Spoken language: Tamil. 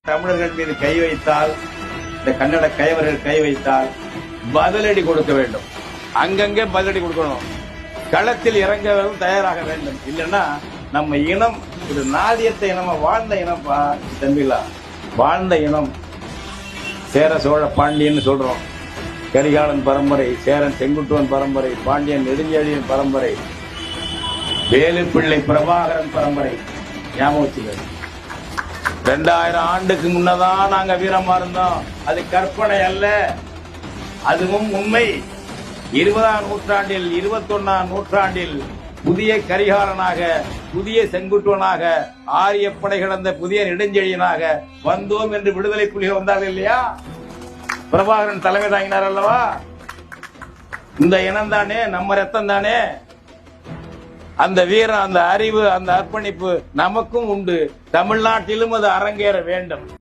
தமிழர்கள் மீது கை வைத்தால், இந்த கன்னட கைவர்கள் கை வைத்தால் பதிலடி கொடுக்க வேண்டும். அங்கங்கே பதிலடி கொடுக்கணும். களத்தில் இறங்கவும் தயாராக வேண்டும். இல்லைன்னா நம்ம இனம் ஒரு நாதியத்தை இனமா வாழ்ந்த இனம்ப்பா தம்பிகளா, வாழ்ந்த இனம். சேர சோழ பாண்டியன் சொல்றோம். கரிகாலன் பரம்பரை, சேரன் செங்குட்டுவன் பரம்பரை, பாண்டியன் நெடுஞ்செழியன் பரம்பரை, வேலுப்பிள்ளை பிரபாகரன் பரம்பரை. ஞாபகம் வச்சுக்க. 2000 ஆண்டுக்கு முன்னதான் நாங்க வீரமா இருந்தோம். அது கற்பனை அல்ல, அதுவும் உண்மை. 20ஆம் நூற்றாண்டில் 21ஆம் நூற்றாண்டில் புதிய கரிகாலனாக, புதிய செங்குட்டுவனாக, ஆரியப்படை கடந்த புதிய நெடுஞ்செழியனாக வந்தோம் என்று விடுதலை புலிகள் வந்தார்கள் இல்லையா? பிரபாகரன் தலைமை தாங்கினார் அல்லவா? இந்த இனம் தானே, நம்ம ரத்தம் தானே. அந்த வீரம், அந்த அறிவு, அந்த அர்ப்பணிப்பு நமக்கும் உண்டு. தமிழ்நாட்டிலும் அது அரங்கேற வேண்டும்.